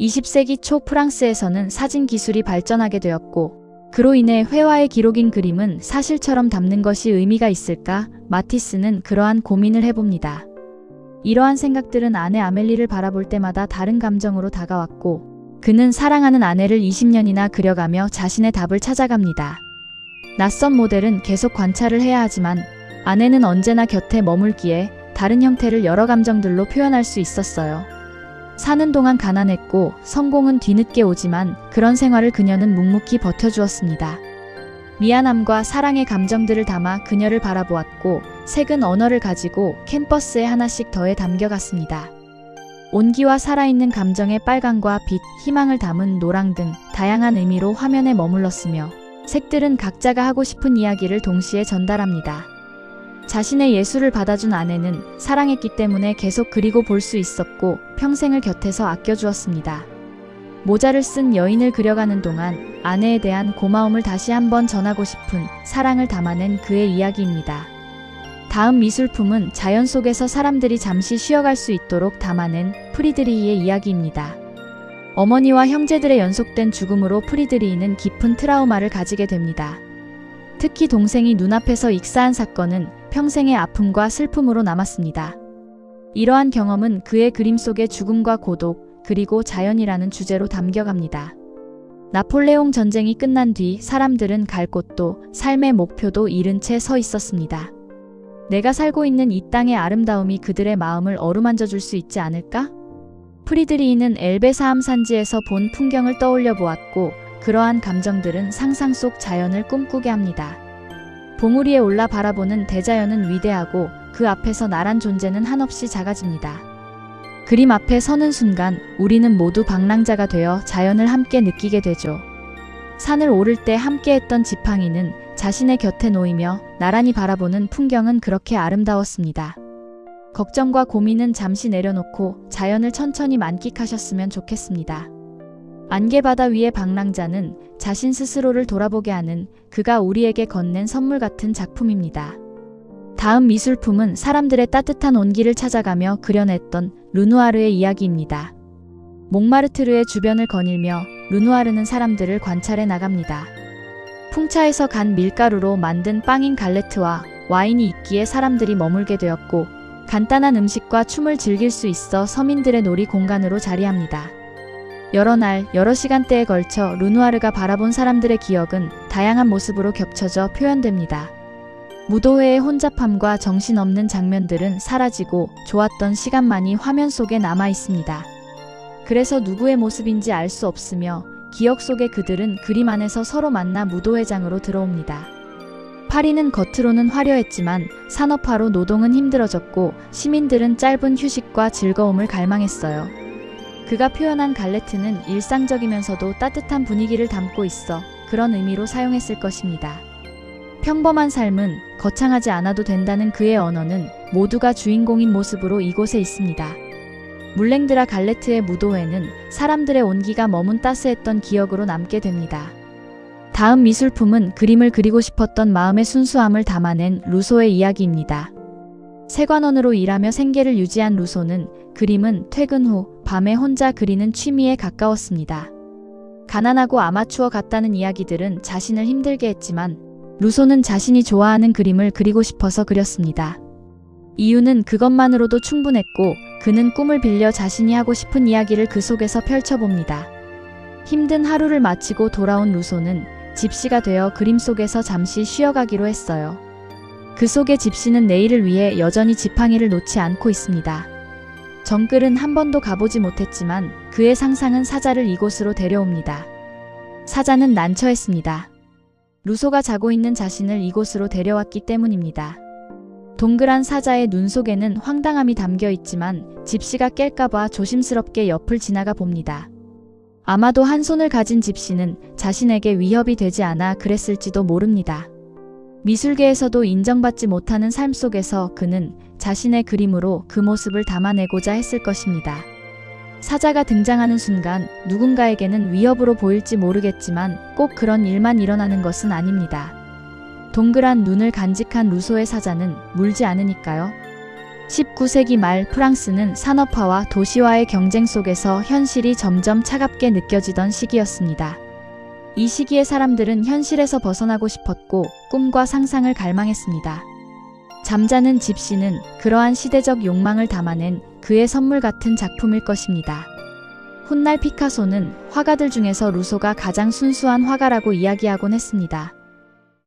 20세기 초 프랑스에서는 사진 기술이 발전하게 되었고, 그로 인해 회화의 기록인 그림은 사실처럼 담는 것이 의미가 있을까? 마티스는 그러한 고민을 해봅니다. 이러한 생각들은 아내 아멜리를 바라볼 때마다 다른 감정으로 다가왔고, 그는 사랑하는 아내를 20년이나 그려가며 자신의 답을 찾아갑니다. 낯선 모델은 계속 관찰을 해야 하지만 아내는 언제나 곁에 머물기에 다른 형태를 여러 감정들로 표현할 수 있었어요. 사는 동안 가난했고 성공은 뒤늦게 오지만 그런 생활을 그녀는 묵묵히 버텨주었습니다. 미안함과 사랑의 감정들을 담아 그녀를 바라보았고 색은 언어를 가지고 캔버스에 하나씩 더해 담겨갔습니다. 온기와 살아있는 감정의 빨강과 빛, 희망을 담은 노랑 등 다양한 의미로 화면에 머물렀으며 색들은 각자가 하고 싶은 이야기를 동시에 전달합니다. 자신의 예술을 받아준 아내는 사랑했기 때문에 계속 그리고 볼 수 있었고 평생을 곁에서 아껴주었습니다. 모자를 쓴 여인을 그려가는 동안 아내에 대한 고마움을 다시 한번 전하고 싶은 사랑을 담아낸 그의 이야기입니다. 다음 미술품은 자연 속에서 사람들이 잠시 쉬어갈 수 있도록 담아낸 프리드리히의 이야기입니다. 어머니와 형제들의 연속된 죽음으로 프리드리히는 깊은 트라우마를 가지게 됩니다. 특히 동생이 눈앞에서 익사한 사건은 평생의 아픔과 슬픔으로 남았습니다. 이러한 경험은 그의 그림 속의 죽음과 고독, 그리고 자연이라는 주제로 담겨갑니다. 나폴레옹 전쟁이 끝난 뒤 사람들은 갈 곳도 삶의 목표도 잃은 채 서 있었습니다. 내가 살고 있는 이 땅의 아름다움이 그들의 마음을 어루만져 줄 수 있지 않을까? 프리드리히는 엘베사함 산지에서 본 풍경을 떠올려 보았고 그러한 감정들은 상상 속 자연을 꿈꾸게 합니다. 봉우리에 올라 바라보는 대자연은 위대하고 그 앞에서 나란 존재는 한없이 작아집니다. 그림 앞에 서는 순간 우리는 모두 방랑자가 되어 자연을 함께 느끼게 되죠. 산을 오를 때 함께했던 지팡이는 자신의 곁에 놓이며 나란히 바라보는 풍경은 그렇게 아름다웠습니다. 걱정과 고민은 잠시 내려놓고 자연을 천천히 만끽하셨으면 좋겠습니다. 안개바다 위의 방랑자는 자신 스스로를 돌아보게 하는 그가 우리에게 건넨 선물 같은 작품입니다. 다음 미술품은 사람들의 따뜻한 온기를 찾아가며 그려냈던 르누아르의 이야기입니다. 몽마르트르의 주변을 거닐며 르누아르는 사람들을 관찰해 나갑니다. 풍차에서 간 밀가루로 만든 빵인 갈레트와 와인이 있기에 사람들이 머물게 되었고 간단한 음식과 춤을 즐길 수 있어 서민들의 놀이 공간으로 자리합니다. 여러 날, 여러 시간대에 걸쳐 르누아르가 바라본 사람들의 기억은 다양한 모습으로 겹쳐져 표현됩니다. 무도회의 혼잡함과 정신없는 장면들은 사라지고 좋았던 시간만이 화면 속에 남아 있습니다. 그래서 누구의 모습인지 알 수 없으며 기억 속의 그들은 그림 안에서 서로 만나 무도회장으로 들어옵니다. 파리는 겉으로는 화려했지만 산업화로 노동은 힘들어졌고 시민들은 짧은 휴식과 즐거움을 갈망했어요. 그가 표현한 갈레트는 일상적이면서도 따뜻한 분위기를 담고 있어 그런 의미로 사용했을 것입니다. 평범한 삶은 거창하지 않아도 된다는 그의 언어는 모두가 주인공인 모습으로 이곳에 있습니다. 물랭드라 갈레트의 무도회는 사람들의 온기가 머문 따스했던 기억으로 남게 됩니다. 다음 미술품은 그림을 그리고 싶었던 마음의 순수함을 담아낸 루소의 이야기입니다. 세관원으로 일하며 생계를 유지한 루소는 그림은 퇴근 후 밤에 혼자 그리는 취미에 가까웠습니다. 가난하고 아마추어 같다는 이야기들은 자신을 힘들게 했지만 루소는 자신이 좋아하는 그림을 그리고 싶어서 그렸습니다. 이유는 그것만으로도 충분했고 그는 꿈을 빌려 자신이 하고 싶은 이야기를 그 속에서 펼쳐봅니다. 힘든 하루를 마치고 돌아온 루소는 집시가 되어 그림 속에서 잠시 쉬어가기로 했어요. 그 속의 집시는 내일을 위해 여전히 지팡이를 놓지 않고 있습니다. 정글은 한 번도 가보지 못했지만 그의 상상은 사자를 이곳으로 데려옵니다. 사자는 난처했습니다. 루소가 자고 있는 자신을 이곳으로 데려왔기 때문입니다. 동그란 사자의 눈 속에는 황당함이 담겨 있지만 집시가 깰까봐 조심스럽게 옆을 지나가 봅니다. 아마도 한 손을 가진 집시는 자신에게 위협이 되지 않아 그랬을지도 모릅니다. 미술계에서도 인정받지 못하는 삶 속에서 그는 자신의 그림으로 그 모습을 담아내고자 했을 것입니다. 사자가 등장하는 순간 누군가에게는 위협으로 보일지 모르겠지만 꼭 그런 일만 일어나는 것은 아닙니다. 동그란 눈을 간직한 루소의 사자는 물지 않으니까요. 19세기 말 프랑스는 산업화와 도시화의 경쟁 속에서 현실이 점점 차갑게 느껴지던 시기였습니다. 이 시기에 사람들은 현실에서 벗어나고 싶었고 꿈과 상상을 갈망했습니다. 잠자는 집시는 그러한 시대적 욕망을 담아낸 그의 선물 같은 작품일 것입니다. 훗날 피카소는 화가들 중에서 루소가 가장 순수한 화가라고 이야기하곤 했습니다.